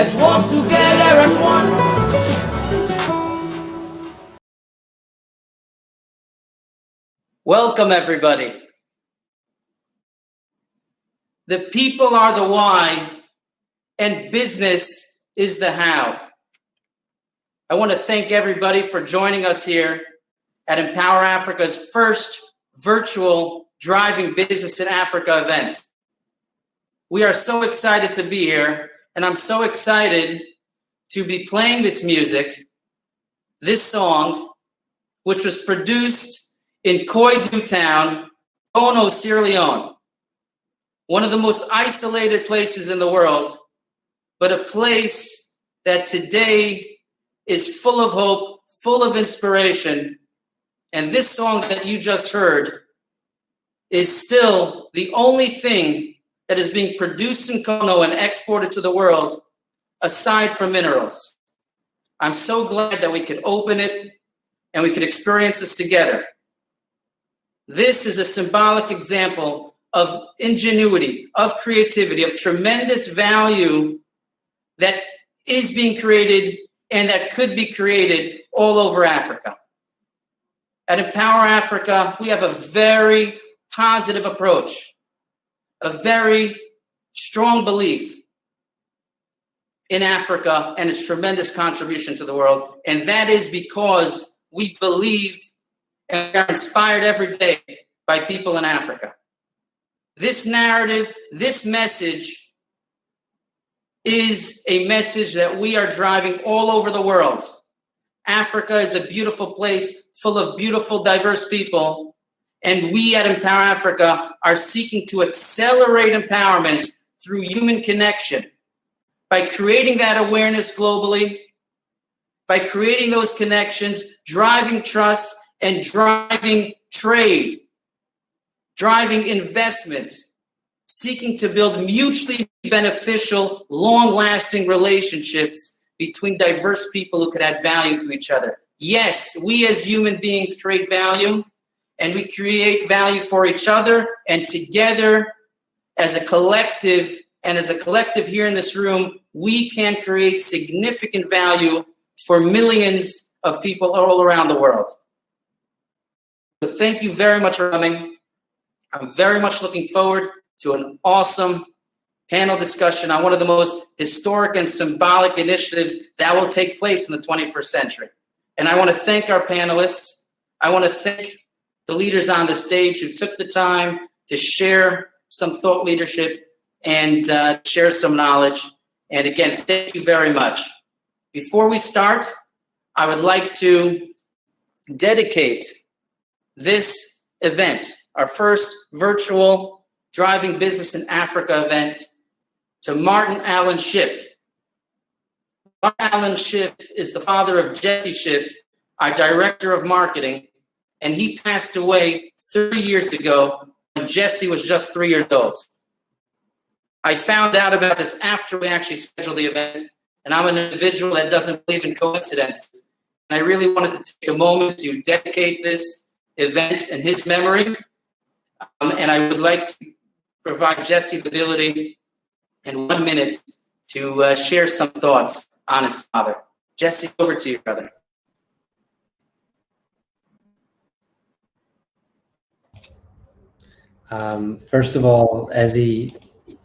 Let's walk together as one. Welcome, everybody. The people are the why, and business is the how. I want to thank everybody for joining us here at Empower Africa's first virtual Driving Business in Africa event. We are so excited to be here, and I'm so excited to be playing this music, this song, which was produced in Koidu Town, Bono, Sierra Leone, one of the most isolated places in the world, but a place that today is full of hope, full of inspiration. And this song that you just heard is still the only thing that is being produced in Kono and exported to the world, aside from minerals. I'm so glad that we could open it and we could experience this together. This is a symbolic example of ingenuity, of creativity, of tremendous value that is being created and that could be created all over Africa. At Empower Africa, we have a very positive approach, a very strong belief in Africa and its tremendous contribution to the world. And that is because we believe and are inspired every day by people in Africa. This narrative, this message is a message that we are driving all over the world. Africa is a beautiful place full of beautiful, diverse people. And we at Empower Africa are seeking to accelerate empowerment through human connection by creating that awareness globally, by creating those connections, driving trust, and driving trade, driving investment, seeking to build mutually beneficial, long-lasting relationships between diverse people who could add value to each other. Yes, we as human beings create value, and we create value for each other, and together as a collective, and as a collective here in this room, we can create significant value for millions of people all around the world. So thank you very much for coming. I'm very much looking forward to an awesome panel discussion on one of the most historic and symbolic initiatives that will take place in the 21st century. And I want to thank our panelists. I want to thank the leaders on the stage who took the time to share some thought leadership and share some knowledge. And again, thank you very much. Before we start, I would like to dedicate this event, our first virtual Driving Business in Africa event, to Martin Allen Schiff. Martin Allen Schiff is the father of Jesse Schiff, our director of marketing, and he passed away 30 years ago when Jesse was just 3 years old. I found out about this after we actually scheduled the event, and I'm an individual that doesn't believe in coincidences. And I really wanted to take a moment to dedicate this event in his memory. And I would like to provide Jesse the ability in 1 minute to share some thoughts on his father. Jesse, over to you, brother. First of all, Ezzy,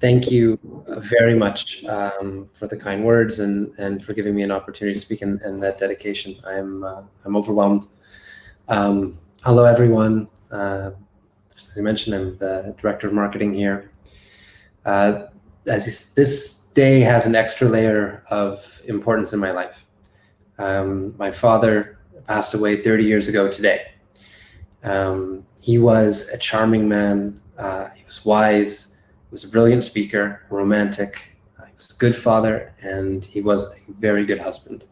thank you very much for the kind words and for giving me an opportunity to speak in that dedication. I'm overwhelmed. Hello, everyone. As I mentioned, I'm the director of marketing here. This day has an extra layer of importance in my life. My father passed away 30 years ago today. He was a charming man. He was wise. He was a brilliant speaker, a romantic. He was a good father, and he was a very good husband.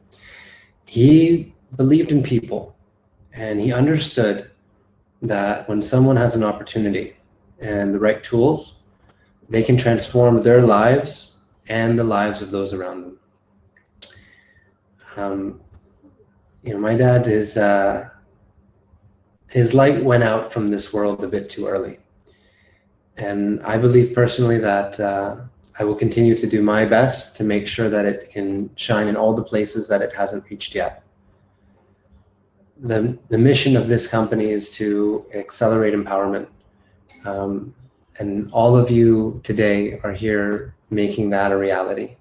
He believed in people, and he understood that when someone has an opportunity and the right tools, they can transform their lives and the lives of those around them. My dad his light went out from this world a bit too early. And I believe personally that I will continue to do my best to make sure that it can shine in all the places that it hasn't reached yet. The mission of this company is to accelerate empowerment. And all of you today are here making that a reality.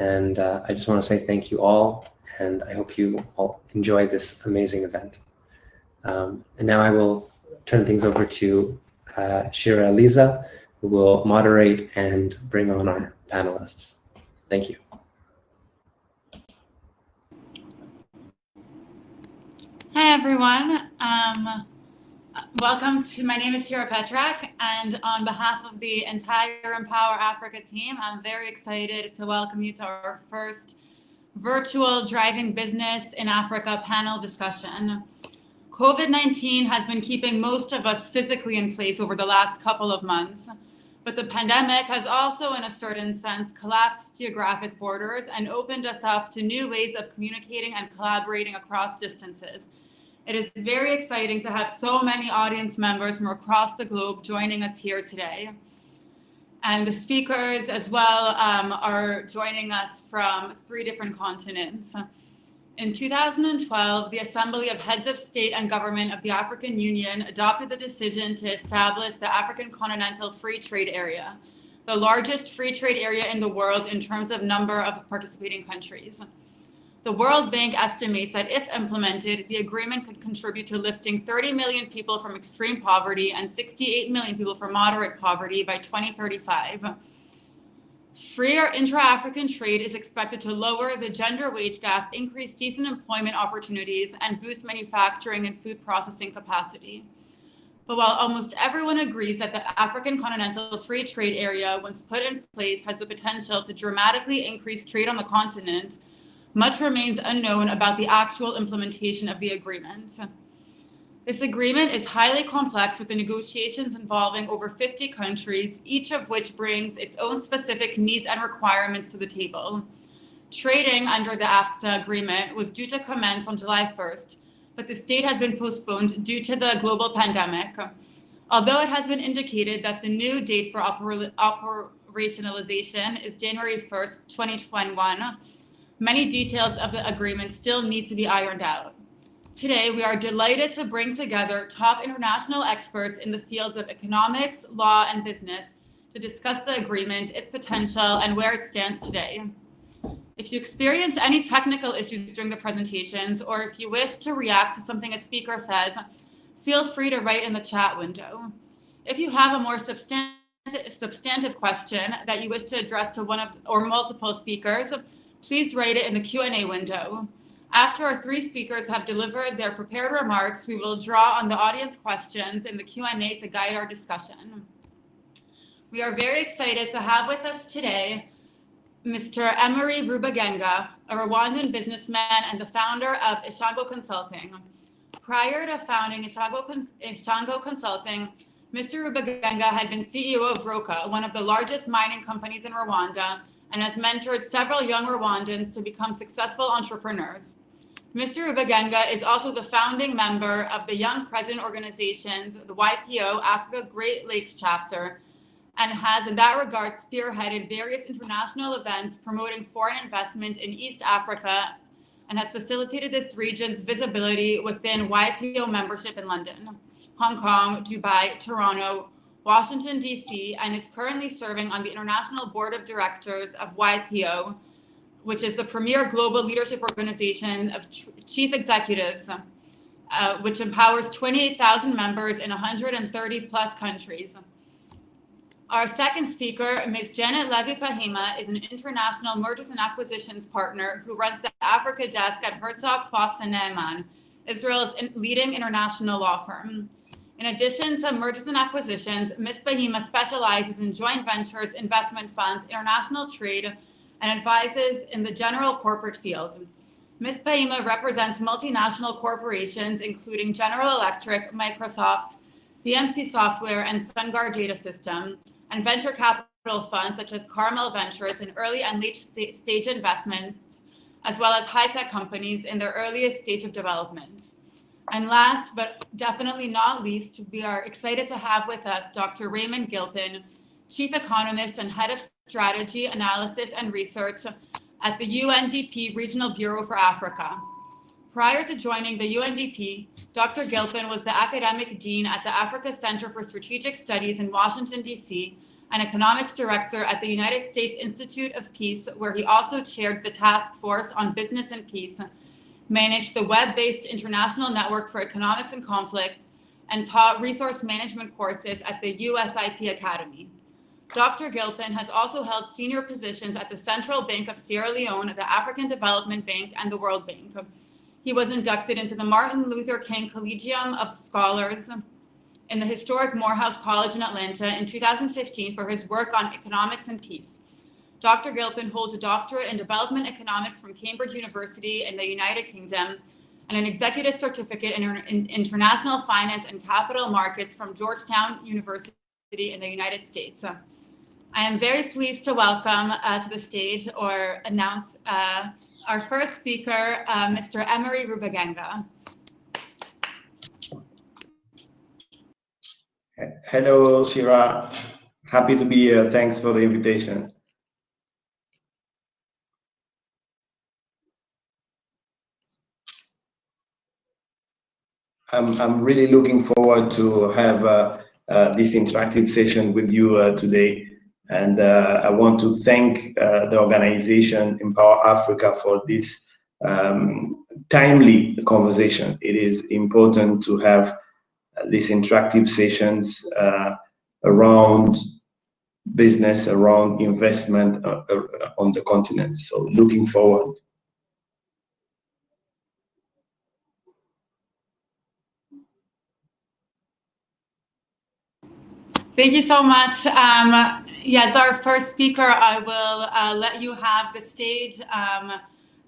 And I just want to say thank you all, and I hope you all enjoyed this amazing event. And now I will turn things over to Shira Eliza, who will moderate and bring on our panelists. Thank you. Hi, everyone. Welcome to, my name is Shira Petrak, and on behalf of the entire Empower Africa team, I'm very excited to welcome you to our first virtual Driving Business in Africa panel discussion. COVID-19 has been keeping most of us physically in place over the last couple of months, but the pandemic has also, in a certain sense, collapsed geographic borders and opened us up to new ways of communicating and collaborating across distances. It is very exciting to have so many audience members from across the globe joining us here today. And the speakers as well are joining us from 3 different continents. In 2012, the Assembly of Heads of State and Government of the African Union adopted the decision to establish the African Continental Free Trade Area, the largest free trade area in the world in terms of number of participating countries. The World Bank estimates that if implemented, the agreement could contribute to lifting 30 million people from extreme poverty and 68 million people from moderate poverty by 2035. Freer intra-African trade is expected to lower the gender wage gap, increase decent employment opportunities, and boost manufacturing and food processing capacity. But while almost everyone agrees that the African Continental Free Trade Area, once put in place, has the potential to dramatically increase trade on the continent, much remains unknown about the actual implementation of the agreement. This agreement is highly complex, with the negotiations involving over 50 countries, each of which brings its own specific needs and requirements to the table. Trading under the AfCFTA agreement was due to commence on July 1st, but this date has been postponed due to the global pandemic. Although it has been indicated that the new date for operationalization is January 1st, 2021, many details of the agreement still need to be ironed out. Today, we are delighted to bring together top international experts in the fields of economics, law, and business to discuss the agreement, its potential, and where it stands today. If you experience any technical issues during the presentations, or if you wish to react to something a speaker says, feel free to write in the chat window. If you have a more substantive question that you wish to address to one of or multiple speakers, please write it in the Q&A window. After our 3 speakers have delivered their prepared remarks, we will draw on the audience questions in the Q&A to guide our discussion. We are very excited to have with us today Mr. Emery Rubagenga, a Rwandan businessman and the founder of Ishango Consulting. Prior to founding Ishango Consulting, Mr. Rubagenga had been CEO of Roka, one of the largest mining companies in Rwanda, and has mentored several young Rwandans to become successful entrepreneurs. Mr. Rubagenga is also the founding member of the Young President Organization's, the YPO Africa Great Lakes chapter, and has in that regard spearheaded various international events promoting foreign investment in East Africa, and has facilitated this region's visibility within YPO membership in London, Hong Kong, Dubai, Toronto, Washington, D.C., and is currently serving on the International Board of Directors of YPO, which is the premier global leadership organization of chief executives, which empowers 28,000 members in 130 plus countries. Our second speaker, Ms. Janet Levy-Pahima, is an international mergers and acquisitions partner who runs the Africa desk at Herzog, Fox & Neyman, Israel's leading international law firm. In addition to mergers and acquisitions, Ms. Pahima specializes in joint ventures, investment funds, international trade, and advises in the general corporate field. Ms. Pahima represents multinational corporations, including General Electric, Microsoft, BMC Software, and SunGard Data System, and venture capital funds such as Carmel Ventures in early and late stage investments, as well as high-tech companies in their earliest stage of development. And last, but definitely not least, we are excited to have with us Dr. Raymond Gilpin, Chief Economist and Head of Strategy, Analysis and Research at the UNDP Regional Bureau for Africa. Prior to joining the UNDP, Dr. Gilpin was the Academic Dean at the Africa Center for Strategic Studies in Washington, D.C., and Economics Director at the United States Institute of Peace, where he also chaired the Task Force on Business and Peace, managed the web-based International Network for Economics and Conflict, and taught resource management courses at the USIP Academy. Dr. Gilpin has also held senior positions at the Central Bank of Sierra Leone, the African Development Bank, and the World Bank. He was inducted into the Martin Luther King Collegium of Scholars in the historic Morehouse College in Atlanta in 2015 for his work on economics and peace. Dr. Gilpin holds a doctorate in development economics from Cambridge University in the United Kingdom and an executive certificate in international finance and capital markets from Georgetown University in the United States. I am very pleased to welcome to the stage or announce our first speaker, Mr. Emery Rubagenga. Hello, Shira. Happy to be here. Thanks for the invitation. I'm really looking forward to have this interactive session with you today. And I want to thank the organization Empower Africa for this timely conversation. It is important to have these interactive sessions around business, around investment on the continent. So looking forward. Thank you so much. Yes, our first speaker, I will let you have the stage. And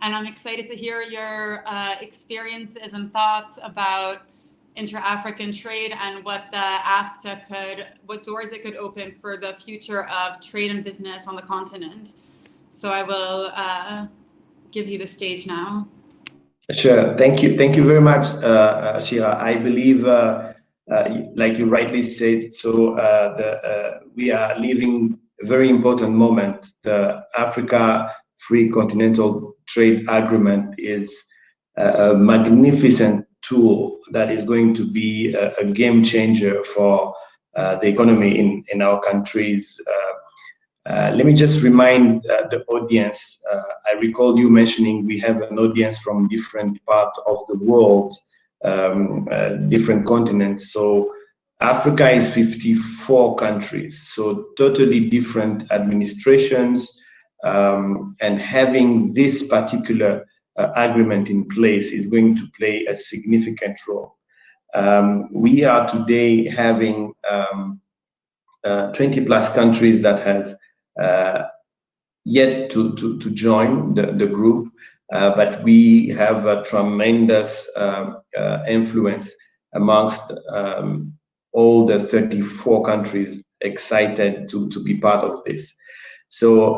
I'm excited to hear your experiences and thoughts about intra-African trade and what the AfCFTA what doors it could open for the future of trade and business on the continent. So I will give you the stage now. Sure. Thank you. Thank you very much, Shira. I believe, like you rightly said, so we are living a very important moment. The Africa Free Continental Trade Agreement is a magnificent tool that is going to be a game changer for the economy in our countries. Let me just remind the audience, I recall you mentioning we have an audience from different parts of the world, different continents. So Africa is 54 countries, so totally different administrations, and having this particular agreement in place is going to play a significant role. We are today having 20 plus countries that has yet to join the group, but we have a tremendous influence amongst all the 34 countries excited to be part of this. So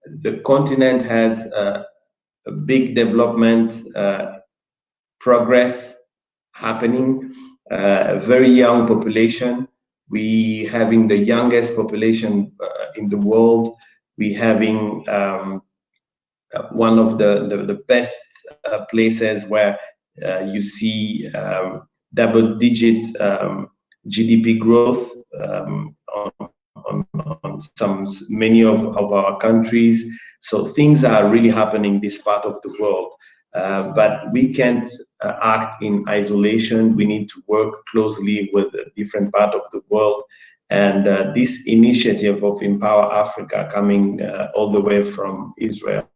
the continent has a big development progress happening, a very young population. We having the youngest population in the world. We having one of the best places where you see double-digit GDP growth on many of our countries. So things are really happening in this part of the world. But we can't act in isolation. We need to work closely with a different part of the world. And this initiative of Empower Africa coming all the way from Israel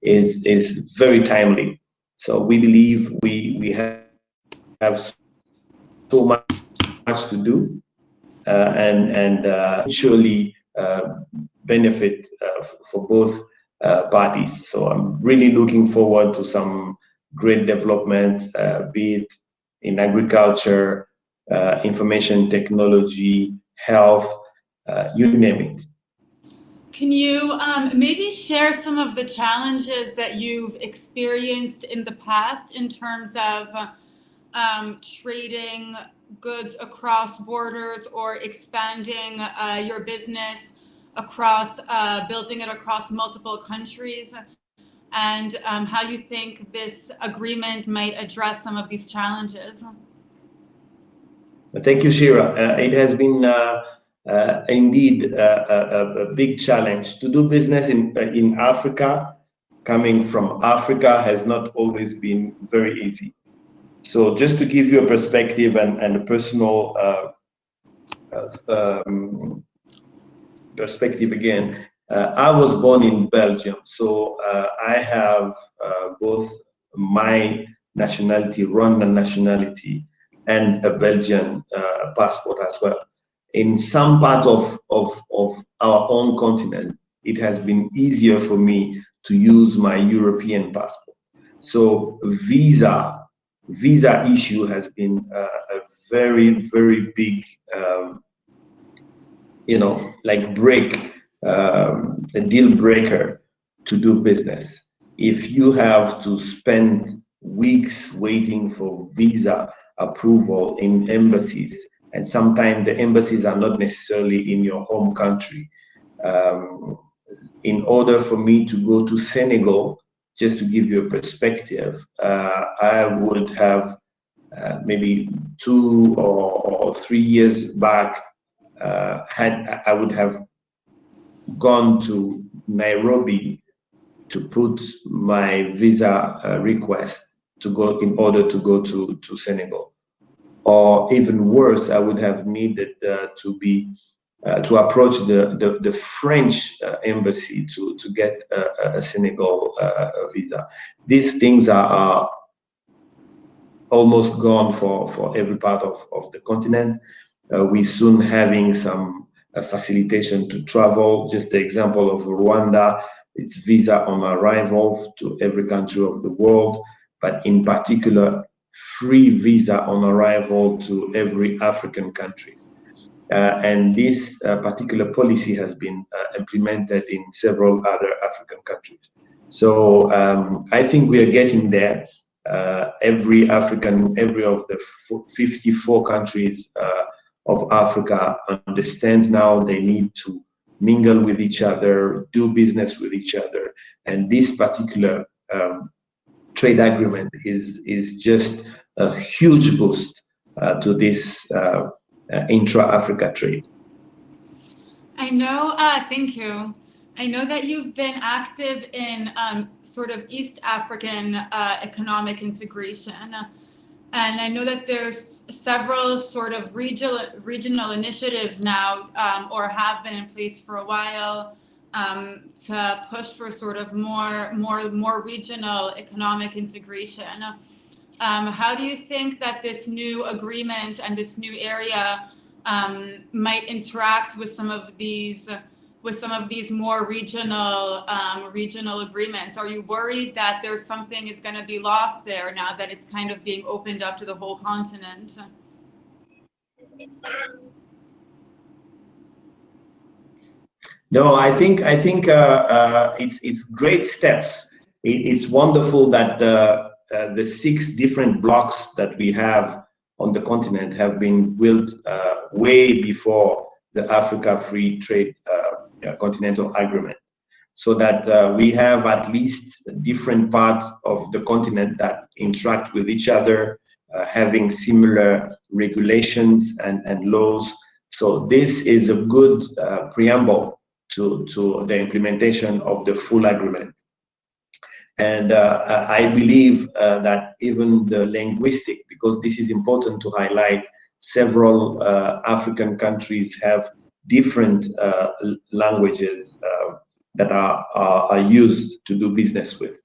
is very timely. So we believe we have so much to do and surely benefit for both parties. So I'm really looking forward to some great development, be it in agriculture, information technology, health, you name it. Can you maybe share some of the challenges that you've experienced in the past in terms of trading goods across borders or expanding your business across, building it across multiple countries, and how you think this agreement might address some of these challenges. Thank you, Shira. It has been indeed a big challenge to do business in Africa. Coming from Africa has not always been very easy. So just to give you a perspective and a personal perspective again, I was born in Belgium, so I have both my nationality, Rwandan nationality, and a Belgian passport as well. In some part of our own continent, it has been easier for me to use my European passport. So visa issue has been a very, very big, a deal breaker to do business. If you have to spend weeks waiting for visa approval in embassies, and sometimes the embassies are not necessarily in your home country. In order for me to go to Senegal, just to give you a perspective, I would have maybe 2 or 3 years back, I would have gone to Nairobi to put my visa request to go in order to go to Senegal. Or even worse, I would have needed to approach the French embassy to get a Senegal visa. These things are almost gone for every part of the continent. We soon having some facilitation to travel. Just the example of Rwanda, it's visa on arrival to every country of the world, but in particular, free visa on arrival to every African countries. And this particular policy has been implemented in several other African countries. So I think we are getting there. Every of the 54 countries of Africa understands now they need to mingle with each other, do business with each other. And this particular trade agreement is just a huge boost to this intra-Africa trade. I know, thank you. I know that you've been active in sort of East African economic integration. And I know that there's several sort of regional initiatives now, or have been in place for a while, to push for sort of more regional economic integration. How do you think that this new agreement and this new area might interact with some of these more regional agreements? Are you worried that there's something is going to be lost there now that it's kind of being opened up to the whole continent? No, I think it's great steps. It's wonderful that the 6 different blocks that we have on the continent have been built way before the Africa Free Trade Continental Agreement, so that we have at least different parts of the continent that interact with each other, having similar regulations and laws. So this is a good preamble to the implementation of the full agreement. And I believe that even the linguistic, because this is important to highlight, several African countries have different languages that are used to do business with.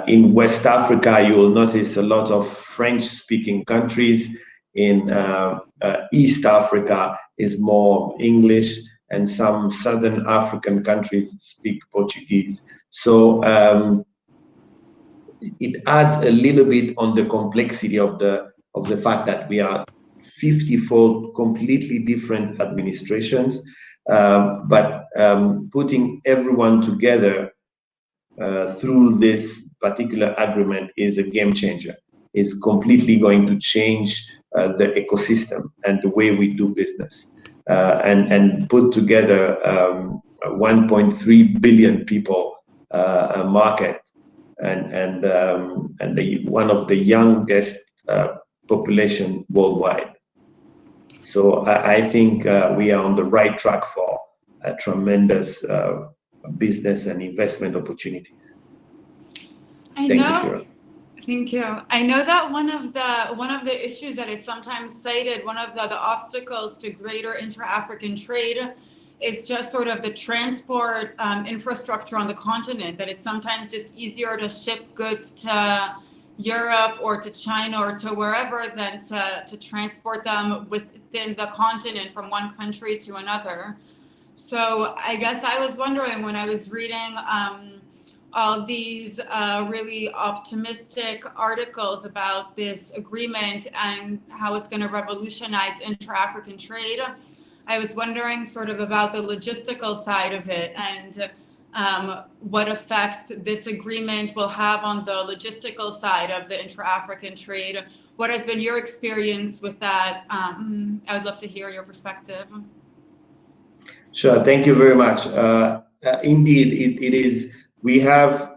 In West Africa, you will notice a lot of French-speaking countries. In East Africa is more of English, and some Southern African countries speak Portuguese. So it adds a little bit on the complexity of the fact that we are 54 completely different administrations, but putting everyone together through this particular agreement is a game changer. is completely going to change the ecosystem and the way we do business, and put together 1.3 billion people market, and one of the youngest population worldwide. So I think we are on the right track for tremendous business and investment opportunities. Thank you, Shira. Thank you. I know that one of the issues that is sometimes cited, one of the obstacles to greater intra-African trade, is just sort of the transport infrastructure on the continent, that it's sometimes just easier to ship goods to Europe or to China or to wherever than to transport them within the continent from one country to another. So I guess I was wondering, when I was reading all these really optimistic articles about this agreement and how it's going to revolutionize intra-African trade, I was wondering sort of about the logistical side of it, and what effects this agreement will have on the logistical side of the intra-African trade. What has been your experience with that? I would love to hear your perspective. Sure, thank you very much. Indeed, it is. We have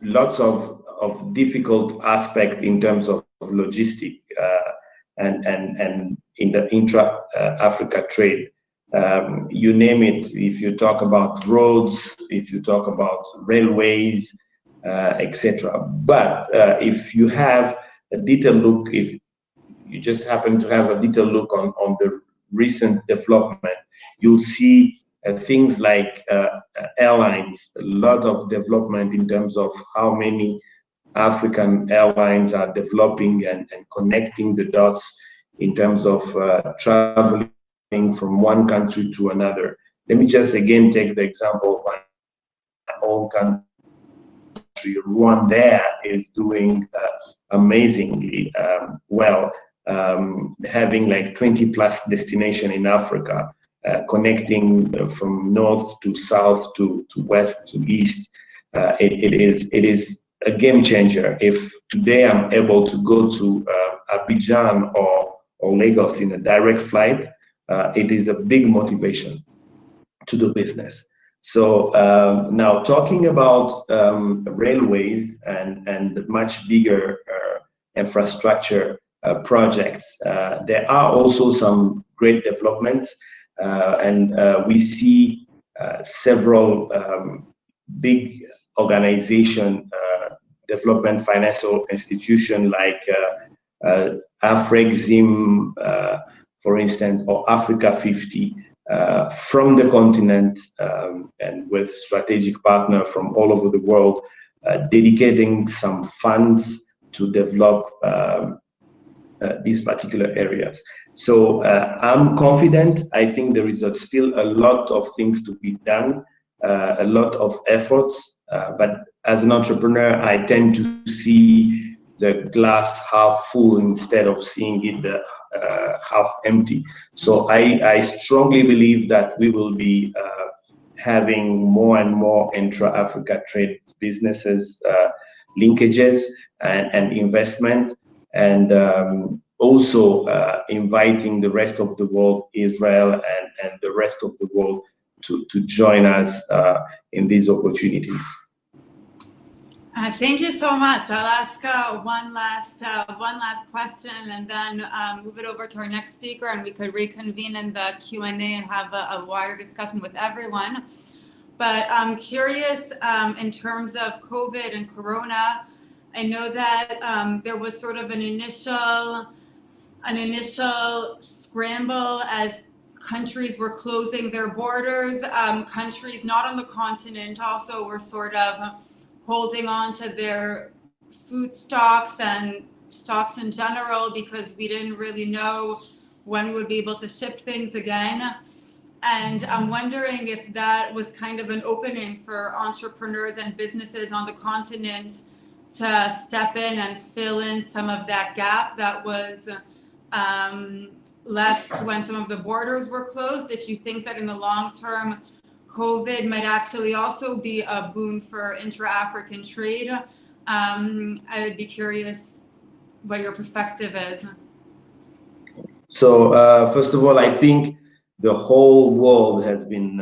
lots of difficult aspects in terms of logistic and in the intra-Africa trade. You name it. If you talk about roads, if you talk about railways, etc. But if you have a detailed look, if you just happen to have a detailed look on the recent development, you'll see things like airlines, a lot of development in terms of how many African airlines are developing and connecting the dots in terms of traveling from one country to another. Let me just again take the example of my own country. Rwanda is doing amazingly well, having like 20 plus destinations in Africa, connecting from north to south to west to east. It is a game changer. If today I'm able to go to Abidjan or Lagos in a direct flight, it is a big motivation to do business. So now talking about railways and much bigger infrastructure projects, there are also some great developments, and we see several big organization, development financial institution like AfCFTA, for instance, or Africa 50, from the continent, and with strategic partners from all over the world, dedicating some funds to develop these particular areas. So I'm confident. I think there is still a lot of things to be done, a lot of efforts, but as an entrepreneur, I tend to see the glass half full instead of seeing it half empty. So I strongly believe that we will be having more and more intra-Africa trade businesses, linkages and investment, and also inviting the rest of the world, Israel and the rest of the world, to join us in these opportunities. Thank you so much. I'll ask one last question, and then move it over to our next speaker, and we could reconvene in the Q&A and have a wider discussion with everyone. But I'm curious, in terms of COVID and Corona, I know that there was sort of an initial scramble as countries were closing their borders. Countries not on the continent also were sort of holding on to their food stocks and stocks in general, because we didn't really know when we would be able to ship things again. And I'm wondering if that was kind of an opening for entrepreneurs and businesses on the continent to step in and fill in some of that gap that was left when some of the borders were closed. If you think that in the long term, COVID might actually also be a boon for intra-African trade, I would be curious what your perspective is. So first of all, I think the whole world has been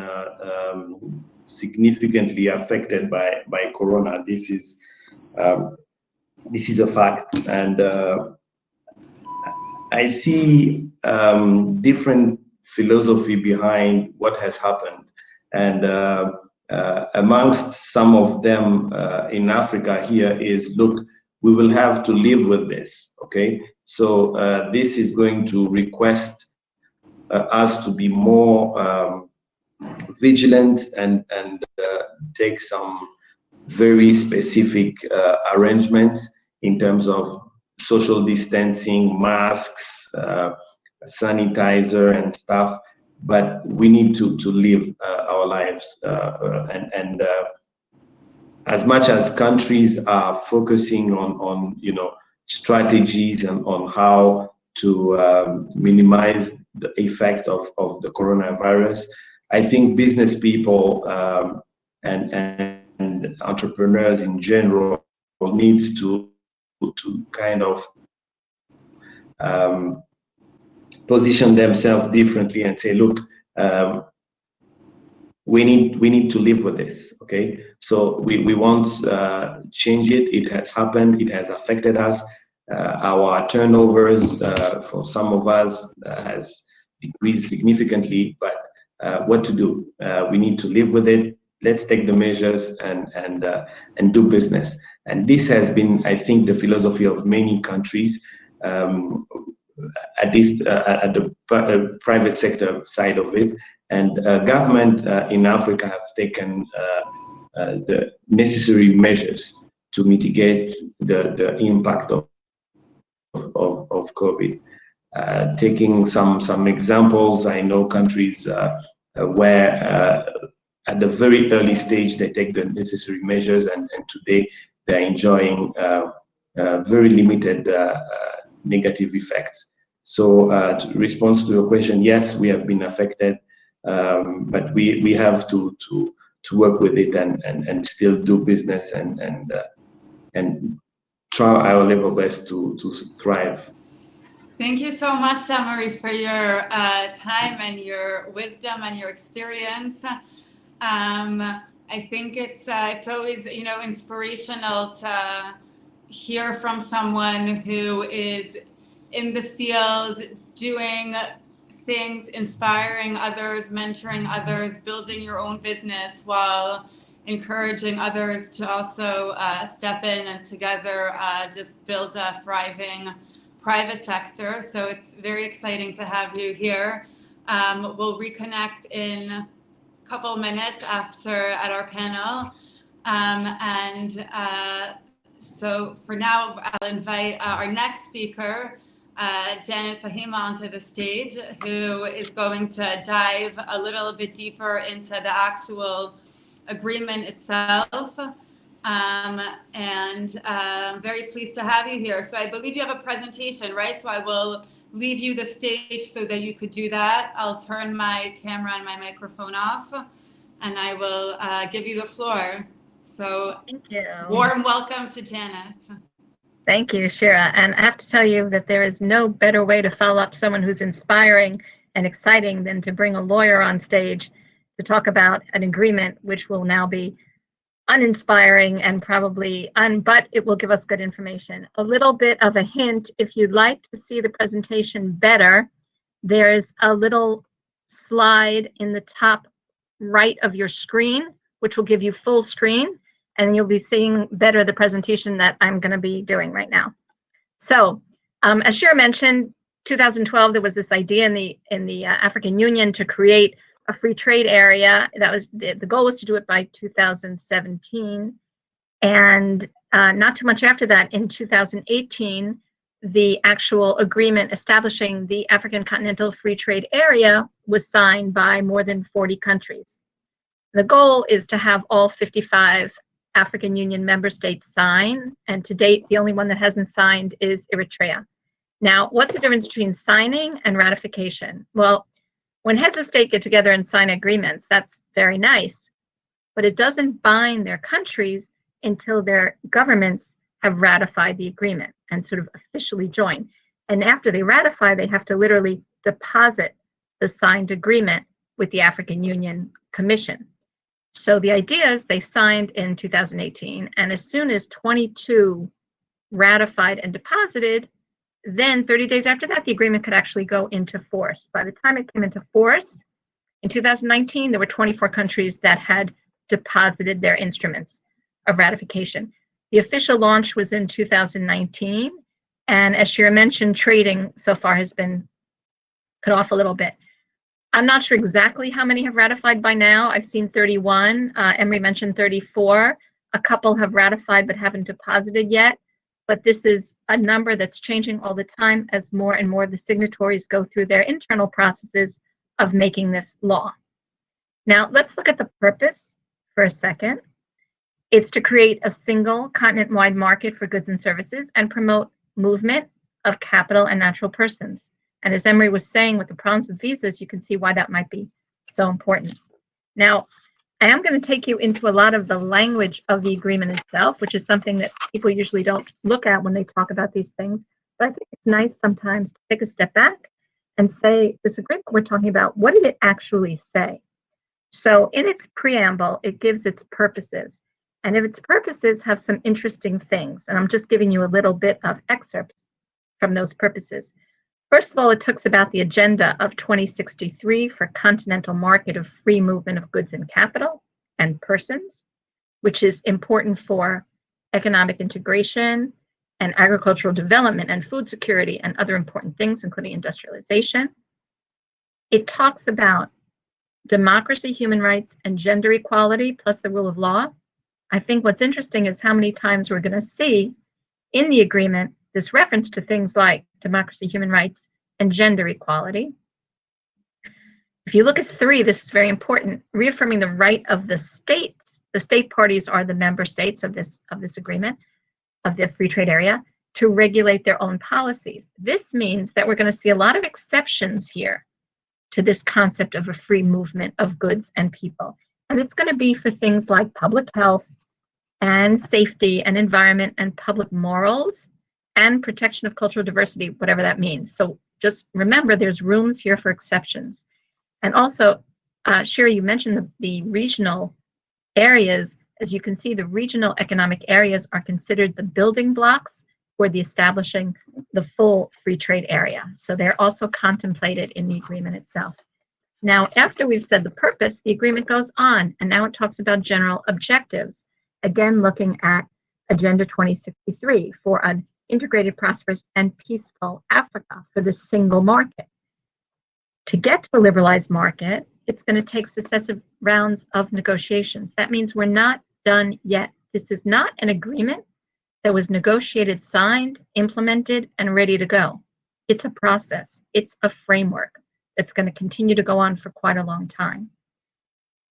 significantly affected by Corona. This is a fact, and I see different philosophy behind what has happened, and amongst some of them in Africa here is, look, we will have to live with this, okay? So this is going to request us to be more vigilant and take some very specific arrangements in terms of social distancing, masks, sanitizer and stuff, but we need to live our lives, and as much as countries are focusing on strategies and on how to minimize the effect of the coronavirus, I think business people and entrepreneurs in general needs to kind of position themselves differently and say, look, we need to live with this, okay? So we won't change it. It has happened. It has affected us. Our turnovers for some of us has decreased significantly, but what to do? We need to live with it. Let's take the measures and do business. And this has been, I think, the philosophy of many countries, at least at the private sector side of it. And government in Africa have taken the necessary measures to mitigate the impact of COVID. Taking some examples, I know countries where at the very early stage they take the necessary measures, and today they're enjoying very limited negative effects. So to respond to your question, yes, we have been affected, but we have to work with it and still do business and try our level best to thrive. Thank you so much, Jean-Marie, for your time and your wisdom and your experience. I think it's always inspirational to hear from someone who is in the field doing things, inspiring others, mentoring others, building your own business while encouraging others to also step in and together just build a thriving private sector. So it's very exciting to have you here. We'll reconnect in a couple minutes at our panel. So for now, I'll invite our next speaker, Janet Fahima, onto the stage, who is going to dive a little bit deeper into the actual agreement itself. I'm very pleased to have you here. So I believe you have a presentation, right? So I will leave you the stage so that you could do that. I'll turn my camera and my microphone off, and I will give you the floor. So thank you. Warm welcome to Janet. Thank you, Shira. And I have to tell you that there is no better way to follow up someone who's inspiring and exciting than to bring a lawyer on stage to talk about an agreement which will now be uninspiring and probably but it will give us good information. A little bit of a hint, if you'd like to see the presentation better, there's a little slide in the top right of your screen, which will give you full screen, and you'll be seeing better the presentation that I'm going to be doing right now. So, as Shira mentioned, 2012 there was this idea in the African Union to create a free trade area. That was the goal was to do it by 2017, and not too much after that, in 2018, the actual agreement establishing the African Continental Free Trade Area was signed by more than 40 countries. The goal is to have all 55 African Union member states sign, and to date, the only one that hasn't signed is Eritrea. Now, what's the difference between signing and ratification? Well, when heads of state get together and sign agreements, that's very nice, but it doesn't bind their countries until their governments have ratified the agreement. and sort of officially join. And after they ratify, they have to literally deposit the signed agreement with the African Union Commission. So the idea is they signed in 2018, and as soon as 22 ratified and deposited, then 30 days after that, the agreement could actually go into force. By the time it came into force in 2019, there were 24 countries that had deposited their instruments of ratification. The official launch was in 2019, and as Shira mentioned, trading so far has been cut off a little bit. I'm not sure exactly how many have ratified by now. I've seen 31. Emery mentioned 34. A couple have ratified but haven't deposited yet. But this is a number that's changing all the time as more and more of the signatories go through their internal processes of making this law. Now, let's look at the purpose for a second. It's to create a single continent-wide market for goods and services and promote movement of capital and natural persons. And as Emery was saying, with the problems with visas, you can see why that might be so important. Now, I am going to take you into a lot of the language of the agreement itself, which is something that people usually don't look at when they talk about these things. But I think it's nice sometimes to take a step back and say, this agreement we're talking about, what did it actually say? So in its preamble, it gives its purposes. And if its purposes have some interesting things, and I'm just giving you a little bit of excerpts from those purposes. First of all, it talks about the agenda of 2063 for continental market of free movement of goods and capital and persons, which is important for economic integration and agricultural development and food security and other important things, including industrialization. It talks about democracy, human rights, and gender equality, plus the rule of law. I think what's interesting is how many times we're going to see in the agreement this reference to things like democracy, human rights, and gender equality. If you look at 3, this is very important, reaffirming the right of the states. The state parties are the member states of this agreement, of the free trade area, to regulate their own policies. This means that we're going to see a lot of exceptions here to this concept of a free movement of goods and people. And it's going to be for things like public health and safety and environment and public morals and protection of cultural diversity, whatever that means. So just remember, there's rooms here for exceptions. And also, Shira, you mentioned the regional areas. As you can see, the regional economic areas are considered the building blocks for the establishing the full free trade area. So they're also contemplated in the agreement itself. Now, after we've said the purpose, the agreement goes on, and now it talks about general objectives. Again, looking at Agenda 2063 for an integrated, prosperous, and peaceful Africa for the single market. To get to a liberalized market, it's going to take successive rounds of negotiations. That means we're not done yet. This is not an agreement that was negotiated, signed, implemented, and ready to go. It's a process. It's a framework that's going to continue to go on for quite a long time.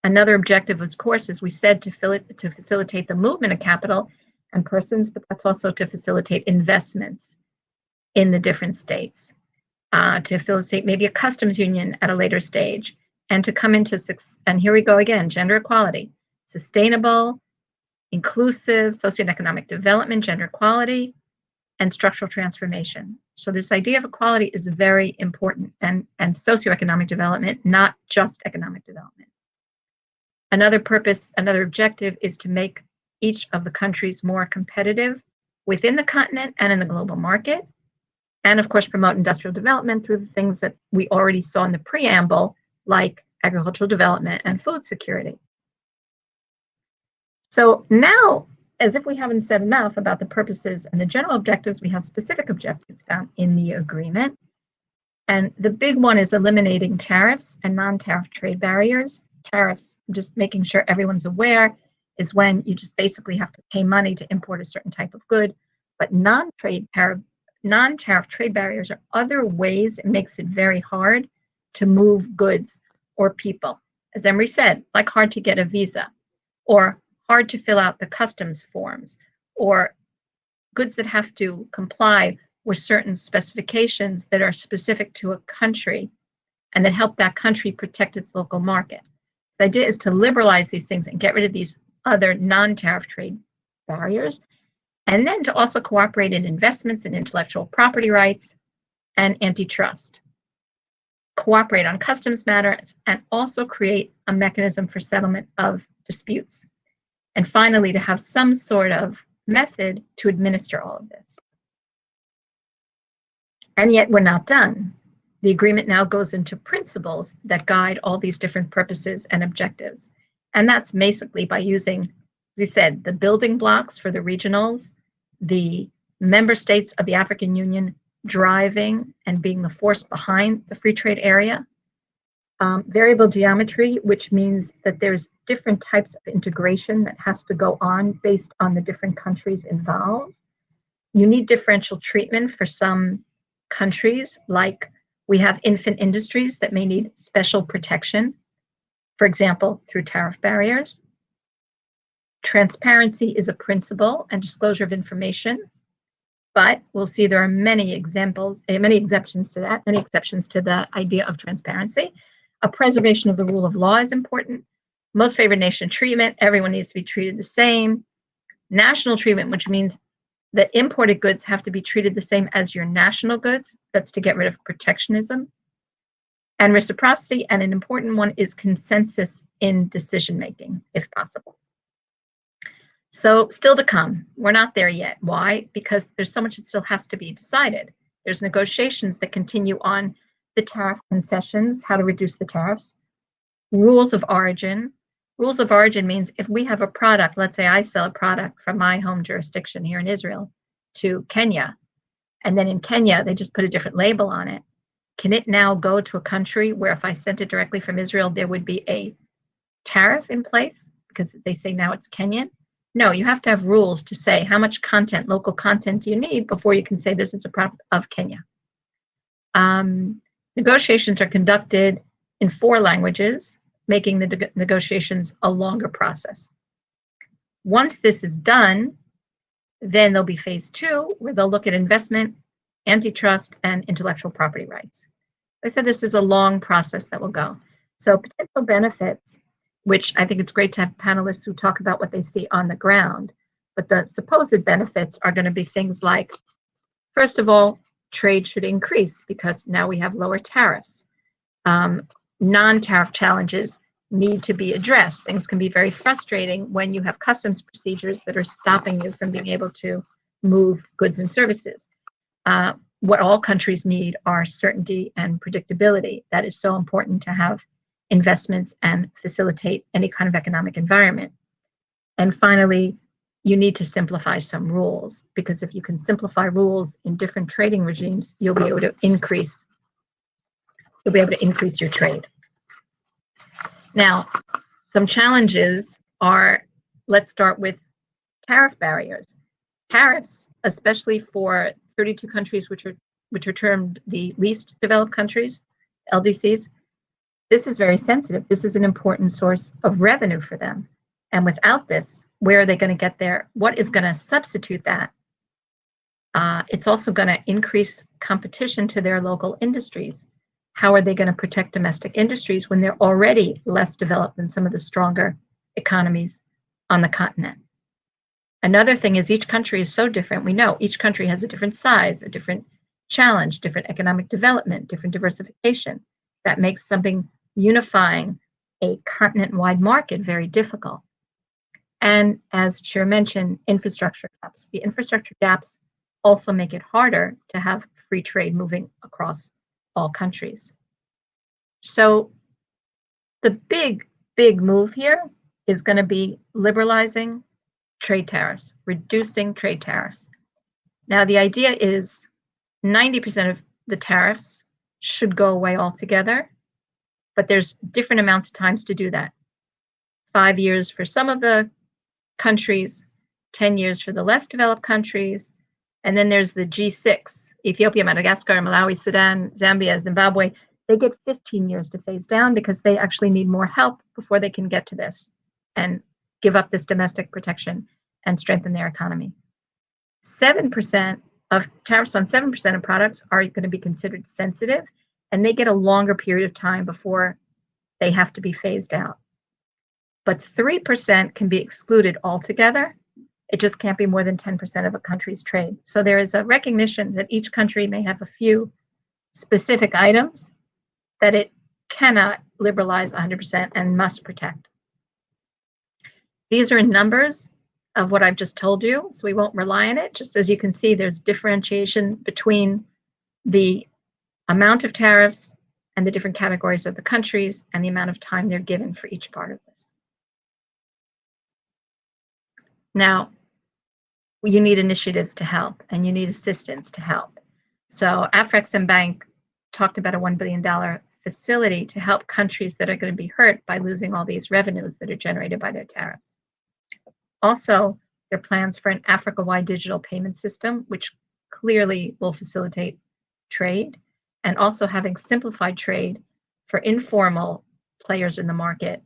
Another objective, of course, as we said, to facilitate the movement of capital and persons, but that's also to facilitate investments in the different states, to facilitate maybe a customs union at a later stage, and to come into, and here we go again, gender equality, sustainable, inclusive, socioeconomic development, gender equality, and structural transformation. So this idea of equality is very important, and socioeconomic development, not just economic development. Another purpose, another objective is to make each of the countries more competitive within the continent and in the global market. And of course, promote industrial development through the things that we already saw in the preamble, like agricultural development and food security. So now, as if we haven't said enough about the purposes and the general objectives, we have specific objectives found in the agreement. And the big one is eliminating tariffs and non-tariff trade barriers. Tariffs, just making sure everyone's aware, is when you just basically have to pay money to import a certain type of good. But non-tariff trade barriers are other ways it makes it very hard to move goods or people. As Emery said, like hard to get a visa, or hard to fill out the customs forms, or goods that have to comply with certain specifications that are specific to a country and that help that country protect its local market. The idea is to liberalize these things and get rid of these other non-tariff trade barriers. And then to also cooperate in investments in intellectual property rights and antitrust. Cooperate on customs matters, and also create a mechanism for settlement of disputes. And finally, to have some sort of method to administer all of this. And yet we're not done. The agreement now goes into principles that guide all these different purposes and objectives. And that's basically by using, as we said, the building blocks for the regionals, the member states of the African Union driving and being the force behind the free trade area. Variable geometry, which means that there's different types of integration that has to go on based on the different countries involved. You need differential treatment for some countries, like we have infant industries that may need special protection, for example, through tariff barriers. Transparency is a principle and disclosure of information, but we'll see there are many examples, many exceptions to that, many exceptions to the idea of transparency. A preservation of the rule of law is important. Most favored nation treatment, everyone needs to be treated the same. National treatment, which means that imported goods have to be treated the same as your national goods. That's to get rid of protectionism. And reciprocity, and an important one is consensus in decision-making, if possible. So still to come, we're not there yet. Why? Because there's so much that still has to be decided. There's negotiations that continue on the tariff concessions, how to reduce the tariffs, rules of origin. Rules of origin means if we have a product, let's say I sell a product from my home jurisdiction here in Israel to Kenya, and then in Kenya, they just put a different label on it. Can it now go to a country where if I sent it directly from Israel, there would be a tariff in place because they say now it's Kenyan? No, you have to have rules to say how much content, local content do you need before you can say this is a product of Kenya. Negotiations are conducted in 4 languages, making the negotiations a longer process. Once this is done, then there'll be phase 2, where they'll look at investment, antitrust, and intellectual property rights. I said this is a long process that will go. So potential benefits, which I think it's great to have panelists who talk about what they see on the ground, but the supposed benefits are going to be things like, first of all, trade should increase because now we have lower tariffs. Non-tariff challenges need to be addressed. Things can be very frustrating when you have customs procedures that are stopping you from being able to move goods and services. What all countries need are certainty and predictability. That is so important to have investments and facilitate any kind of economic environment. And finally, you need to simplify some rules, because if you can simplify rules in different trading regimes, you'll be able to increase your trade. Now, some challenges are, let's start with tariff barriers. Tariffs, especially for 32 countries which are termed the least developed countries, LDCs, this is very sensitive. This is an important source of revenue for them. And without this, where are they going to get there? What is going to substitute that? It's also going to increase competition to their local industries. How are they going to protect domestic industries when they're already less developed than some of the stronger economies on the continent? Another thing is each country is so different. We know each country has a different size, a different challenge, different economic development, different diversification. That makes something unifying a continent-wide market very difficult. And as Chair mentioned, infrastructure gaps. The infrastructure gaps also make it harder to have free trade moving across all countries. So the big move here is going to be liberalizing trade tariffs, reducing trade tariffs. Now, the idea is 90% of the tariffs should go away altogether, but there's different amounts of times to do that. 5 years for some of the countries, 10 years for the less developed countries, and then there's the G6, Ethiopia, Madagascar, Malawi, Sudan, Zambia, Zimbabwe. They get 15 years to phase down because they actually need more help before they can get to this and give up this domestic protection and strengthen their economy. 7% of tariffs on 7% of products are going to be considered sensitive, and they get a longer period of time before they have to be phased out. But 3% can be excluded altogether. It just can't be more than 10% of a country's trade. So there is a recognition that each country may have a few specific items that it cannot liberalize 100% and must protect. These are numbers of what I've just told you, so we won't rely on it. Just as you can see, there's differentiation between the amount of tariffs and the different categories of the countries and the amount of time they're given for each part of this. Now, you need initiatives to help, and you need assistance to help. So AfCFTA talked about a $1 billion facility to help countries that are going to be hurt by losing all these revenues that are generated by their tariffs. Also, there are plans for an Africa-wide digital payment system, which clearly will facilitate trade, and also having simplified trade for informal players in the market,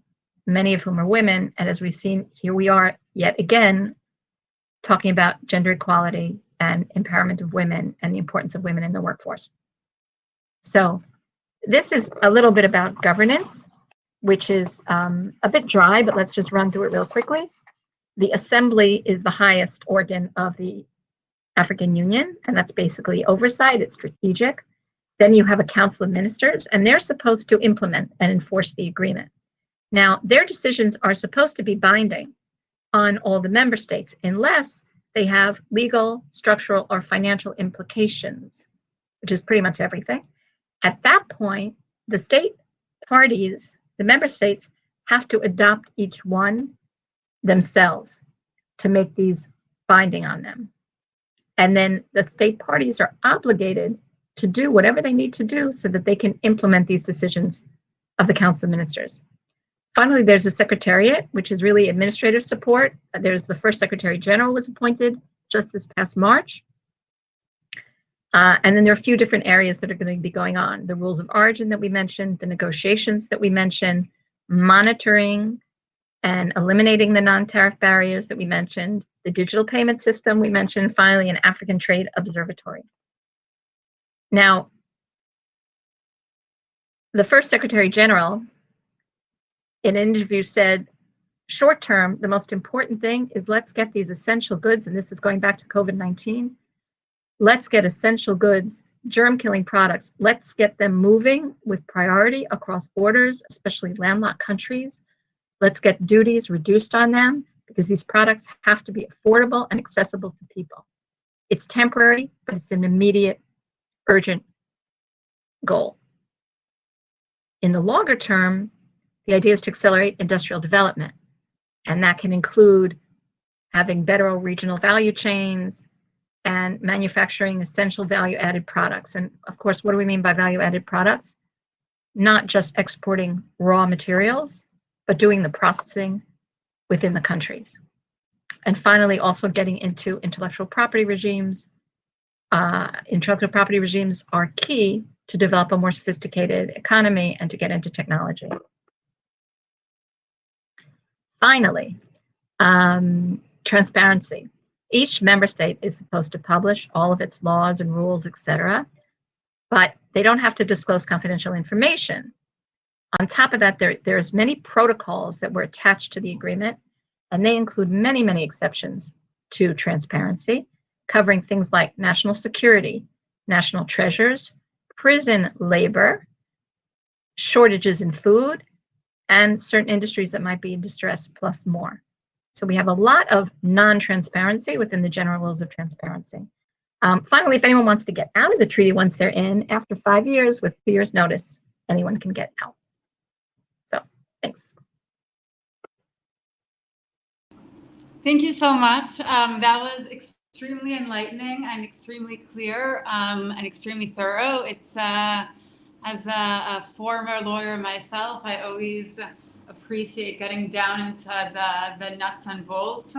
many of whom are women. And as we've seen, here we are yet again talking about gender equality and empowerment of women and the importance of women in the workforce. So this is a little bit about governance, which is a bit dry, but let's just run through it real quickly. The Assembly is the highest organ of the African Union, and that's basically oversight, it's strategic. Then you have a Council of Ministers, and they're supposed to implement and enforce the agreement. Now, their decisions are supposed to be binding on all the member states, unless they have legal, structural, or financial implications, which is pretty much everything. At that point, the state parties, the member states, have to adopt each one themselves to make these binding on them. And then the state parties are obligated to do whatever they need to do so that they can implement these decisions of the Council of Ministers. Finally, there's a secretariat, which is really administrative support. There's the first Secretary General was appointed just this past March. And then there are a few different areas that are going to be going on. The rules of origin that we mentioned, the negotiations that we mentioned, monitoring and eliminating the non-tariff barriers that we mentioned, the digital payment system we mentioned, finally, an African Trade Observatory. Now, the first Secretary General in an interview said, short term, the most important thing is let's get these essential goods, and this is going back to COVID-19, let's get essential goods, germ-killing products, let's get them moving with priority across borders, especially landlocked countries. Let's get duties reduced on them because these products have to be affordable and accessible to people. It's temporary, but it's an immediate, urgent goal. In the longer term, the idea is to accelerate industrial development, and that can include having better regional value chains and manufacturing essential value-added products. And of course, what do we mean by value-added products? Not just exporting raw materials, but doing the processing within the countries. And finally, also getting into intellectual property regimes. Intellectual property regimes are key to develop a more sophisticated economy and to get into technology. Finally, transparency. Each member state is supposed to publish all of its laws and rules, etc., but they don't have to disclose confidential information. On top of that, there's many protocols that were attached to the agreement, and they include many, many exceptions to transparency, covering things like national security, national treasures, prison labor, shortages in food, and certain industries that might be in distress, plus more. So we have a lot of non-transparency within the general rules of transparency. Finally, if anyone wants to get out of the treaty once they're in, after 5 years with 2 years notice, anyone can get out. So, thanks. Thank you so much. That was extremely enlightening and extremely clear and extremely thorough. It's as a former lawyer myself, I always appreciate getting down into the nuts and bolts.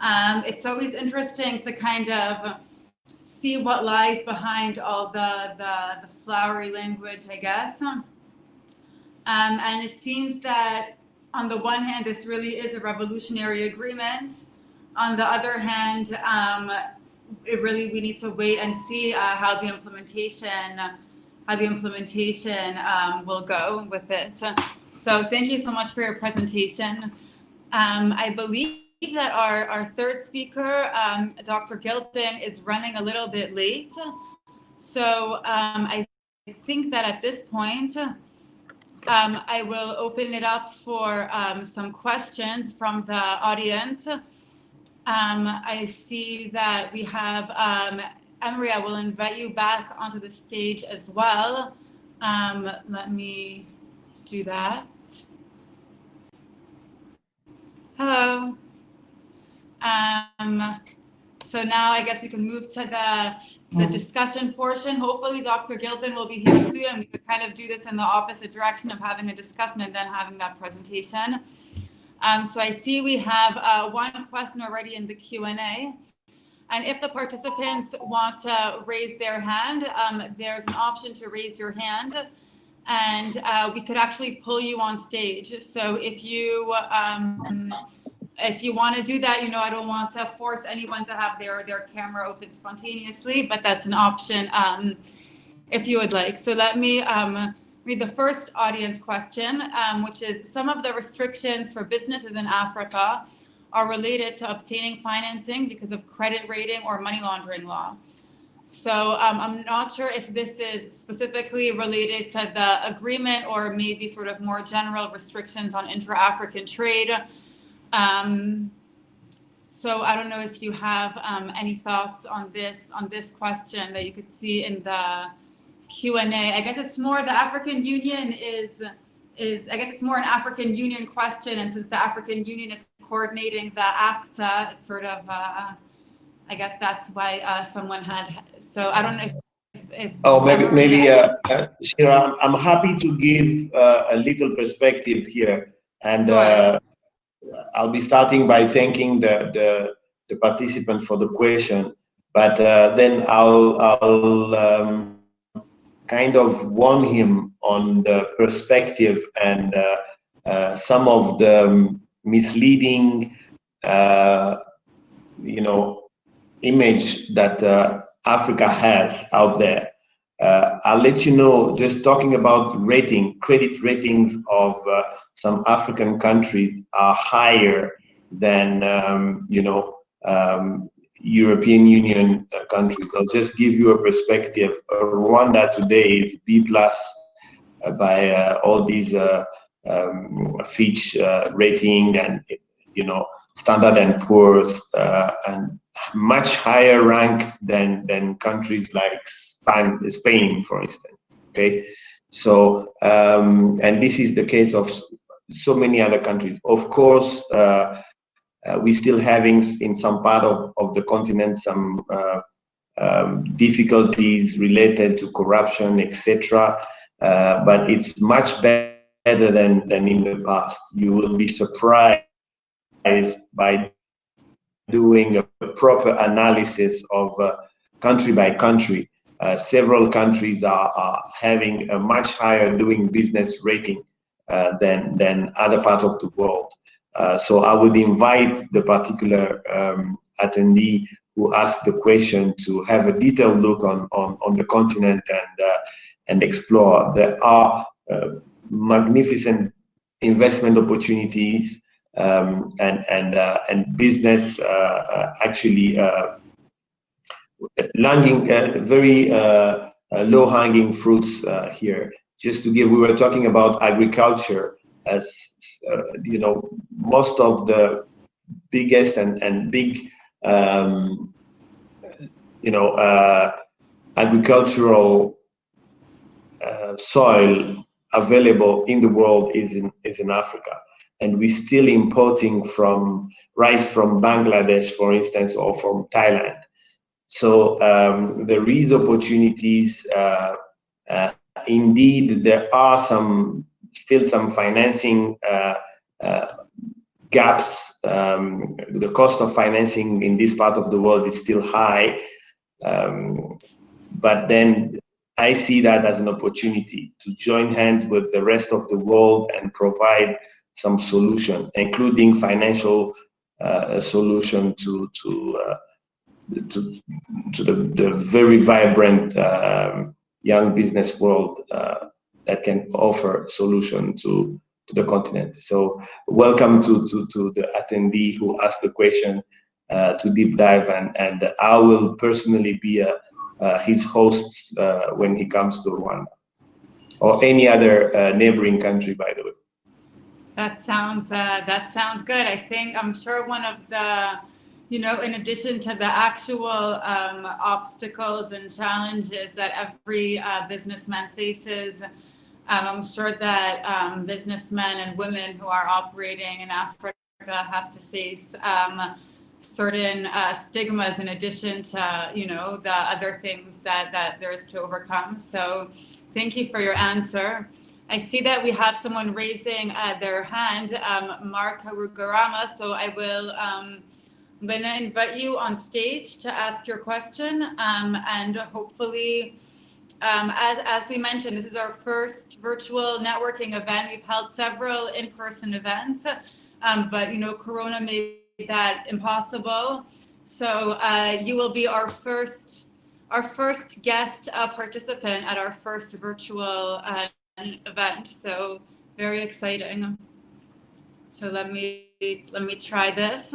It's always interesting to kind of see what lies behind all the flowery language, I guess. And it seems that on the one hand, this really is a revolutionary agreement. On the other hand, we need to wait and see how the implementation will go with it. So thank you so much for your presentation. I believe that our third speaker, Dr. Gilpin, is running a little bit late. So I think that at this point, I will open it up for some questions from the audience. I see that we have Emery. I will invite you back onto the stage as well. Let me do that. Hello. So now I guess we can move to the discussion portion. Hopefully Dr. Gilpin will be here soon, and we could kind of do this in the opposite direction of having a discussion and then having that presentation. So I see we have one question already in the Q&A. And if the participants want to raise their hand, there's an option to raise your hand, and we could actually pull you on stage. So if you want to do that, I don't want to force anyone to have their camera open spontaneously, but that's an option if you would like. So let me read the first audience question, which is: some of the restrictions for businesses in Africa are related to obtaining financing because of credit rating or money laundering law. So I'm not sure if this is specifically related to the agreement or maybe sort of more general restrictions on intra-African trade. So I don't know if you have any thoughts on this question that you could see in the Q&A. I guess it's more the African Union is I guess it's more an African Union question, and since the African Union is coordinating the AfCFTA, it's sort of I guess that's why someone had. So I don't know if maybe Shira, I'm happy to give a little perspective here, and I'll be starting by thanking the participant for the question, but then I'll kind of warn him on the perspective and some of the misleading, image that Africa has out there. I'll let you know, just talking about credit ratings of some African countries are higher than, European Union countries. I'll just give you a perspective. Rwanda today is B+ by all these Fitch rating and, Standard & Poor's, and much higher rank than countries like Spain, for instance. Okay, so and this is the case of so many other countries. Of course, we still having in some part of the continent some difficulties related to corruption, etc. But it's much better than in the past. You will be surprised by doing a proper analysis of country by country. Several countries are having a much higher doing business rating than other parts of the world. So I would invite the particular attendee who asked the question to have a detailed look on the continent and explore. There are magnificent investment opportunities and business actually landing very low-hanging fruits here. Just to give, we were talking about agriculture as most of the biggest and big agricultural soil available in the world is in Africa, and we're still importing from rice from Bangladesh, for instance, or from Thailand. So there is opportunities. Indeed, there are still some financing gaps. The cost of financing in this part of the world is still high, but then I see that as an opportunity to join hands with the rest of the world and provide some solution, including financial solution to the very vibrant young business world that can offer solution to the continent. So welcome to the attendee who asked the question to deep dive, and I will personally be his host when he comes to Rwanda or any other neighboring country, by the way. That sounds good. I'm sure one of the, in addition to the actual obstacles and challenges that every businessman faces, I'm sure that businessmen and women who are operating in Africa have to face certain stigmas in addition to, the other things that there is to overcome. So thank you for your answer. I see that we have someone raising their hand, Mark Harugarama. So I'm going to invite you on stage to ask your question. And hopefully, as we mentioned, this is our first virtual networking event. We've held several in-person events, but Corona made that impossible. So you will be our first guest participant at our first virtual event. So very exciting. So let me try this.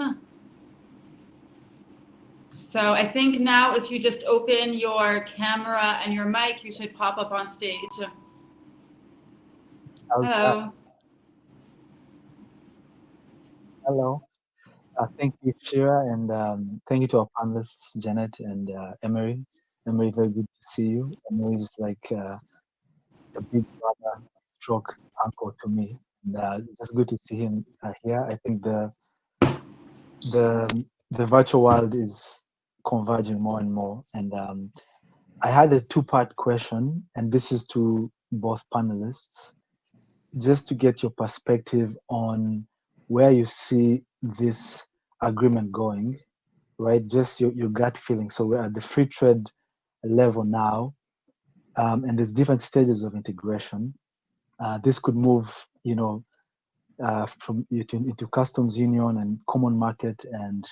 So I think now if you just open your camera and your mic, you should pop up on stage. Hello. Hello. Thank you, Shira, and thank you to our panelists, Janet and Emery. Emery, very good to see you. Emery is like a big brother, stroke uncle to me. And just good to see him here. I think the virtual world is converging more and more. And I had a two-part question, and this is to both panelists, just to get your perspective on where you see this agreement going, right? Just your gut feeling. So we're at the free trade level now, and there's different stages of integration. This could move, from into customs union and common market and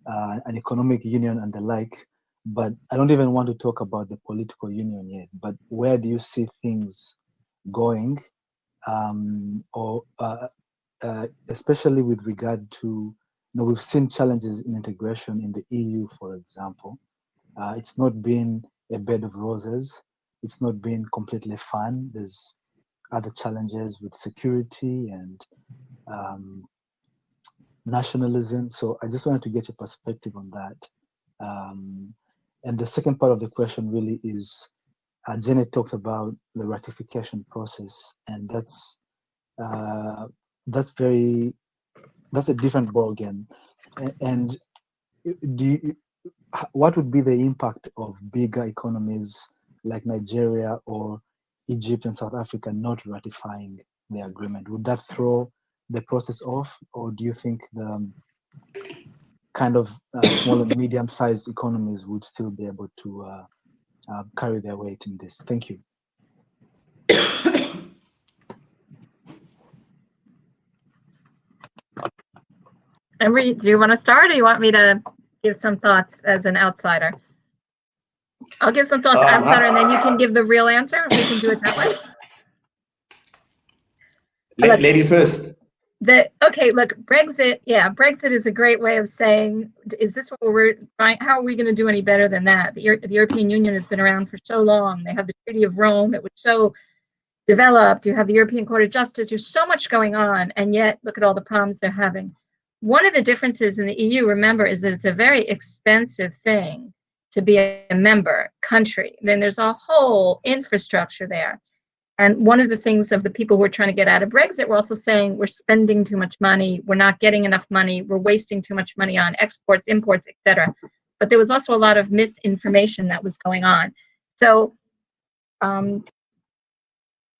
an economic union and the like. But I don't even want to talk about the political union yet. But where do you see things going, especially with regard to, we've seen challenges in integration in the EU, for example. It's not been a bed of roses. It's not been completely fun. There's other challenges with security and nationalism. So I just wanted to get your perspective on that. And the second part of the question really is, Janet talked about the ratification process, and that's a different ballgame. And what would be the impact of bigger economies like Nigeria or Egypt and South Africa not ratifying the agreement? Would that throw the process off, or do you think the kind of small and medium-sized economies would still be able to carry their weight in this? Thank you. Emery, do you want to start, or you want me to give some thoughts as an outsider? I'll give some thoughts outsider, and then you can give the real answer. We can do it that way. Lady first. Okay, look, Brexit, Brexit is a great way of saying, is this what we're trying? How are we going to do any better than that? The European Union has been around for so long. They have the Treaty of Rome. It was so developed. You have the European Court of Justice. There's so much going on, and yet look at all the problems they're having. One of the differences in the EU, remember, is that it's a very expensive thing to be a member country. Then there's a whole infrastructure there. And one of the things of the people who are trying to get out of Brexit were also saying we're spending too much money, we're not getting enough money, we're wasting too much money on exports, imports, etc. But there was also a lot of misinformation that was going on. So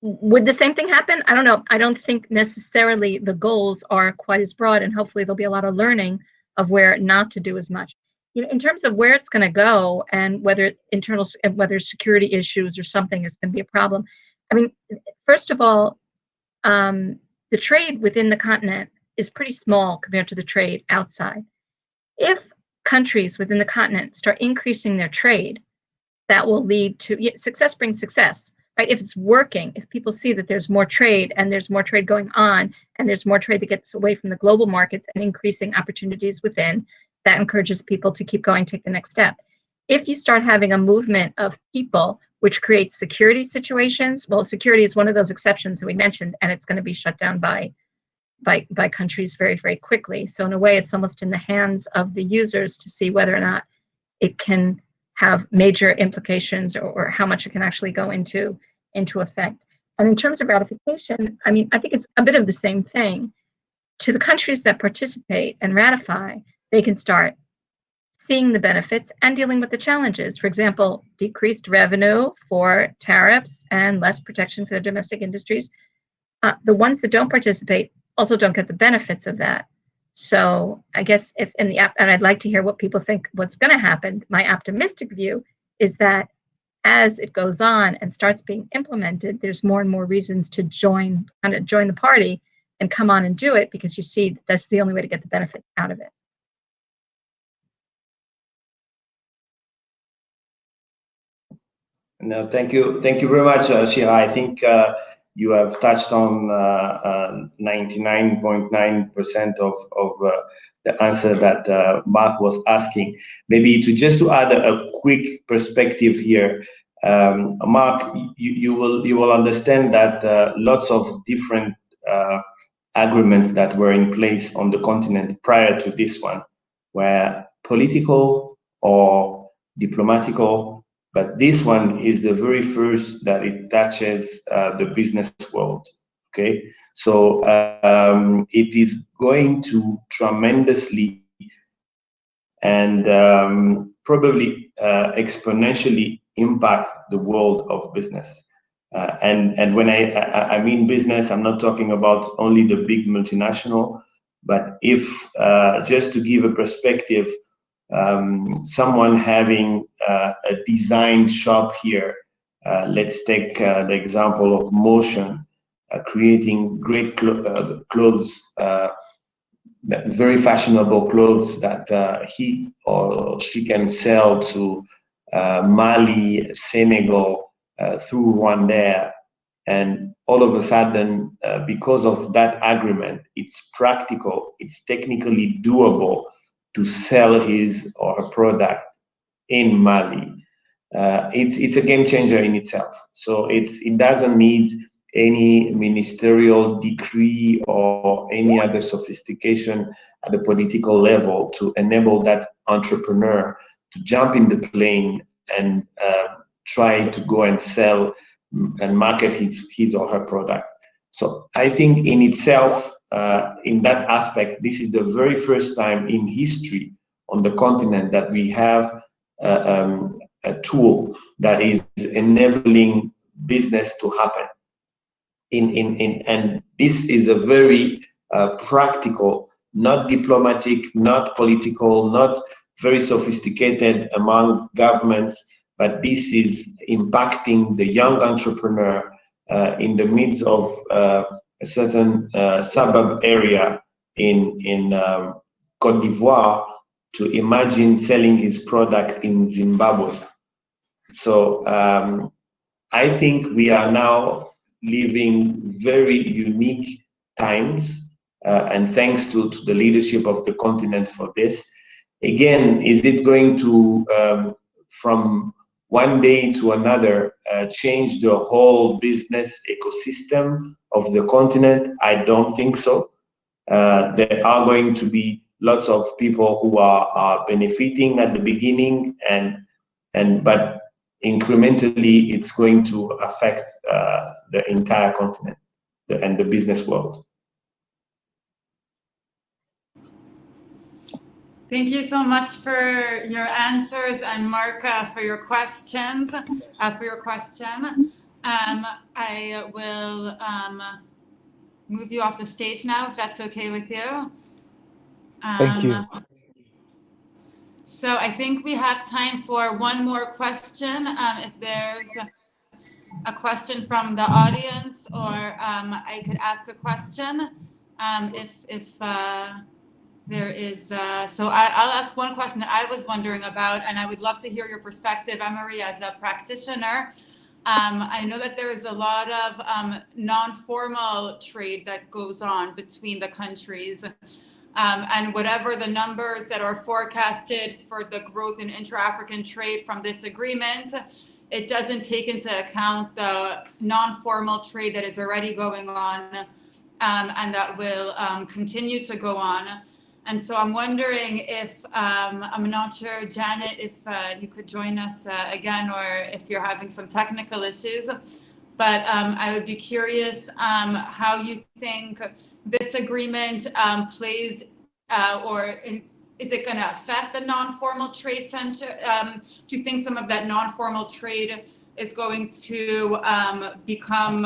would the same thing happen? I don't know. I don't think necessarily the goals are quite as broad, and hopefully there'll be a lot of learning of where not to do as much. In terms of where it's going to go and whether security issues or something is going to be a problem. I mean, first of all, the trade within the continent is pretty small compared to the trade outside. If countries within the continent start increasing their trade, that will lead to success brings success. right? If it's working, if people see that there's more trade and there's more trade going on and there's more trade that gets away from the global markets and increasing opportunities within, that encourages people to keep going, take the next step. If you start having a movement of people, which creates security situations, well, security is one of those exceptions that we mentioned, and it's going to be shut down by countries very, very quickly. So in a way, it's almost in the hands of the users to see whether or not it can have major implications or how much it can actually go into effect. And in terms of ratification, I mean, I think it's a bit of the same thing. To the countries that participate and ratify, they can start seeing the benefits and dealing with the challenges. For example, decreased revenue for tariffs and less protection for the domestic industries. The ones that don't participate also don't get the benefits of that. So I guess if in the and I'd like to hear what people think what's going to happen. My optimistic view is that as it goes on and starts being implemented, there's more and more reasons to join the party and come on and do it, because you see that's the only way to get the benefit out of it. No, thank you very much, Shira. I think you have touched on 99.9% of the answer that Mark was asking. Maybe to add a quick perspective here, Mark, you will understand that lots of different agreements that were in place on the continent prior to this one were political or diplomatical. But this one is the very first that it touches the business world, okay? So it is going to tremendously and probably exponentially impact the world of business. And when I mean business, I'm not talking about only the big multinational, but if, just to give a perspective, someone having a design shop here, let's take the example of Motion, creating great clothes, very fashionable clothes that he or she can sell to Mali, Senegal, through Rwanda. And all of a sudden, because of that agreement, it's practical, it's technically doable to sell his or her product in Mali. It's a game changer in itself. So it doesn't need any ministerial decree or any other sophistication at the political level to enable that entrepreneur to jump in the plane and try to go and sell and market his or her product. So I think in itself, in that aspect, this is the very first time in history on the continent that we have a tool that is enabling business to happen. And this is a very practical, not diplomatic, not political, not very sophisticated among governments, but this is impacting the young entrepreneur in the midst of a certain suburb area in Côte d'Ivoire to imagine selling his product in Zimbabwe. So I think we are now living very unique times, and thanks to the leadership of the continent for this. Again, is it going to, from one day to another, change the whole business ecosystem of the continent? I don't think so. There are going to be lots of people who are benefiting at the beginning, but incrementally it's going to affect the entire continent and the business world. Thank you so much for your answers, and Mark, for your questions. I will move you off the stage now, if that's okay with you. Thank you. So I think we have time for one more question. If there's a question from the audience, or I could ask a question. If there is, so I'll ask one question that I was wondering about, and I would love to hear your perspective, Anne-Marie, as a practitioner. I know that there is a lot of non-formal trade that goes on between the countries. And whatever the numbers that are forecasted for the growth in intra-African trade from this agreement, it doesn't take into account the non-formal trade that is already going on and that will continue to go on. And so I'm wondering if, I'm not sure, Janet, if you could join us again, or if you're having some technical issues, but I would be curious how you think this agreement plays, is it going to affect the non-formal trade center? Do you think some of that non-formal trade is going to become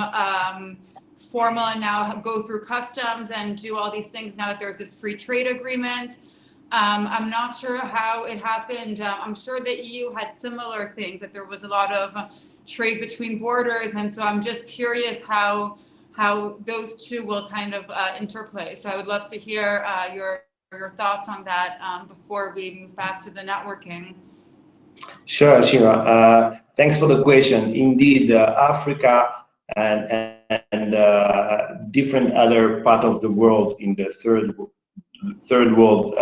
formal and now go through customs and do all these things now that there's this free trade agreement? I'm not sure how it happened. I'm sure the EU had similar things, that there was a lot of trade between borders. And so I'm just curious how those two will kind of interplay. So I would love to hear your thoughts on that before we move back to the networking. Sure, Shira. Thanks for the question. Indeed, Africa and different other part of the world in the third world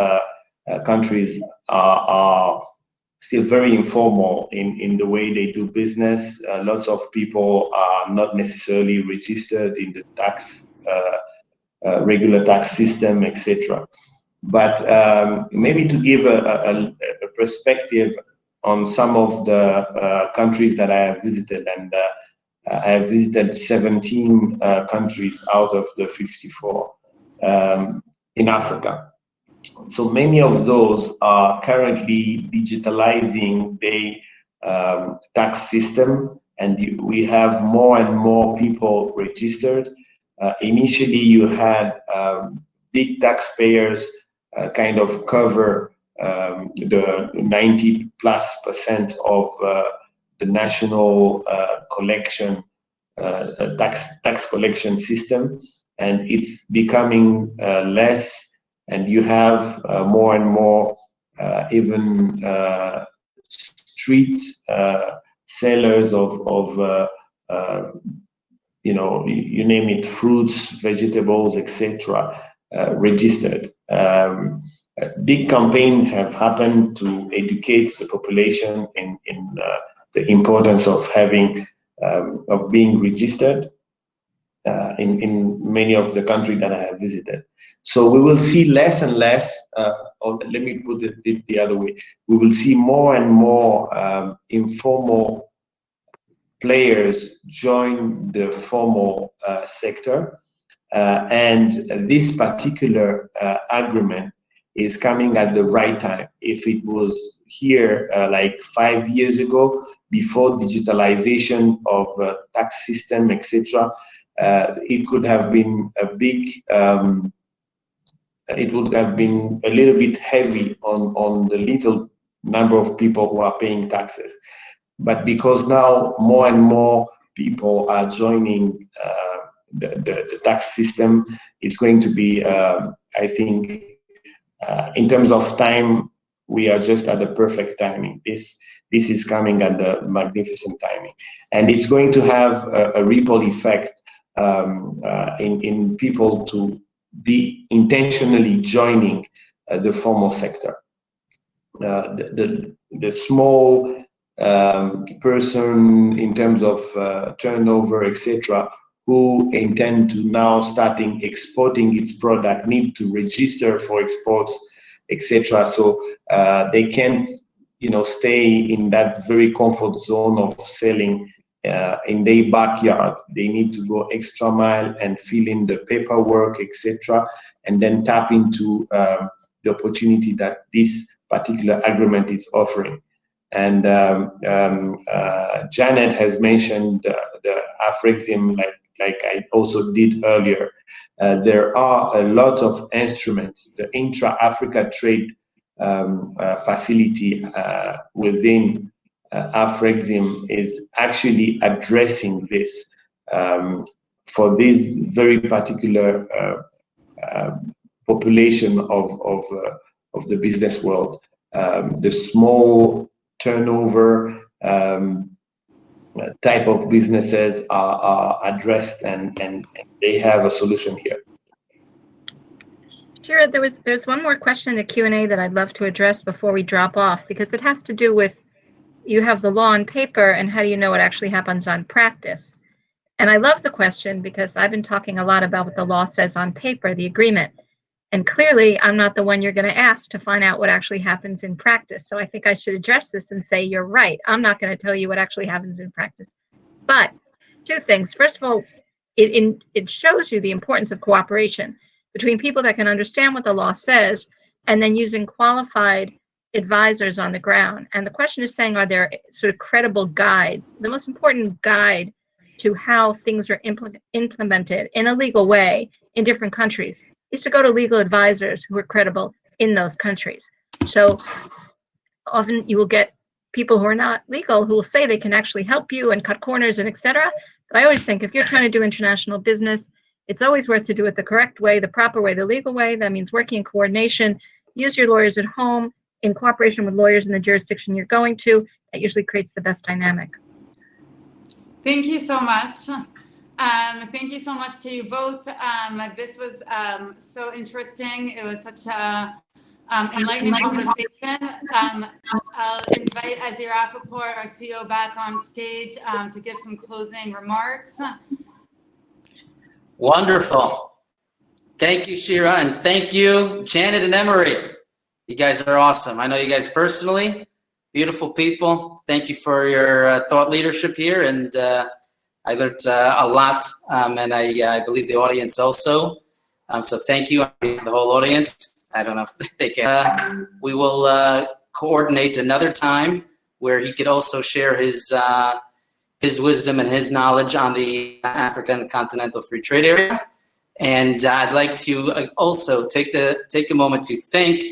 countries are still very informal in the way they do business. Lots of people are not necessarily registered in the regular tax system, etc. But maybe to give a perspective on some of the countries that I have visited, and I have visited 17 countries out of the 54 in Africa. So many of those are currently digitalizing their tax system, and we have more and more people registered. Initially, you had big taxpayers kind of cover the 90+% of the national collection tax collection system, and it's becoming less. And you have more and more even street sellers of you know, you name it, fruits, vegetables, etc., registered. Big campaigns have happened to educate the population in the importance of having of being registered in many of the countries that I have visited. So we will see less and less, or let me put it the other way, we will see more and more informal players join the formal sector. And this particular agreement is coming at the right time. If it was here like 5 years ago, before digitalization of tax system, etc., it could have been a big, it would have been a little bit heavy on the little number of people who are paying taxes. But because now more and more people are joining the tax system, it's going to be, I think, in terms of time, we are just at the perfect timing. This is coming at the magnificent timing. And it's going to have a ripple effect in people to be intentionally joining the formal sector. The small person in terms of turnover, etc., who intend to now starting exporting its product need to register for exports, etc. So they can't, you know, stay in that very comfort zone of selling in their backyard. They need to go extra mile and fill in the paperwork, etc., and then tap into the opportunity that this particular agreement is offering. And Janet has mentioned the AfCFTA, like I also did earlier. There are a lot of instruments. The intra-Africa trade facility within AfCFTA is actually addressing this for this very particular population of the business world. The small turnover type of businesses are addressed and they have a solution here. Shira, there's one more question in the Q&A that I'd love to address before we drop off, because it has to do with, you have the law on paper and how do you know what actually happens on practice? And I love the question because I've been talking a lot about what the law says on paper, the agreement. And clearly, I'm not the one you're going to ask to find out what actually happens in practice. So I think I should address this and say, you're right. I'm not going to tell you what actually happens in practice. But two things. First of all, it shows you the importance of cooperation between people that can understand what the law says and then using qualified advisors on the ground. And the question is saying, are there sort of credible guides? The most important guide to how things are implemented in a legal way in different countries is to go to legal advisors who are credible in those countries. So often you will get people who are not legal who will say they can actually help you and cut corners and etc. But I always think if you're trying to do international business, it's always worth to do it the correct way, the proper way, the legal way. That means working in coordination. Use your lawyers at home in cooperation with lawyers in the jurisdiction you're going to. That usually creates the best dynamic. Thank you so much. Thank you so much to you both. This was so interesting. It was such a enlightening conversation. I'll invite Azir Rappaport, our CEO, back on stage to give some closing remarks. Wonderful. Thank you, Shira, and thank you, Janet and Emery. You guys are awesome. I know you guys personally, beautiful people. Thank you for your thought leadership here, and I learned a lot, and I believe the audience also. So thank you, the whole audience. I don't know if they can. We will coordinate another time where he could also share his wisdom and his knowledge on the African Continental Free Trade Area. And I'd like to also take a moment to thank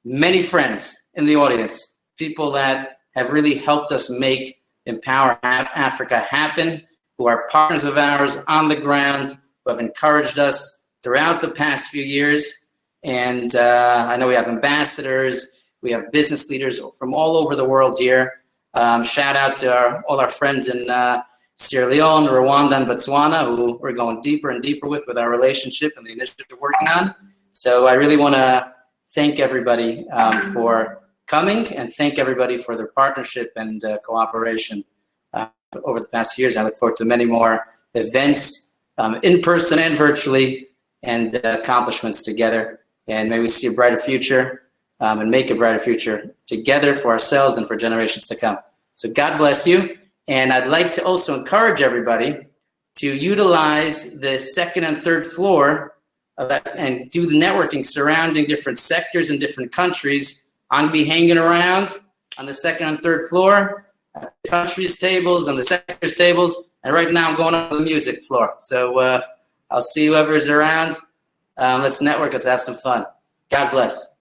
many friends in the audience, people that have really helped us make Empower Africa happen, who are partners of ours on the ground, who have encouraged us throughout the past few years. And I know we have ambassadors, we have business leaders from all over the world here. Shout out to all our friends in Sierra Leone, Rwanda, and Botswana, who we're going deeper and deeper with our relationship and the initiative we're working on. So I really want to thank everybody for coming and thank everybody for their partnership and cooperation over the past years. I look forward to many more events in person and virtually and accomplishments together. And may we see a brighter future and make a brighter future together for ourselves and for generations to come. So God bless you. And I'd like to also encourage everybody to utilize the second and third floor of that and do the networking surrounding different sectors and different countries. I'm going to be hanging around on the second and third floor, at the countries tables and the sectors tables. And right now I'm going on the music floor. So I'll see whoever's around. Let's network. Let's have some fun. God bless.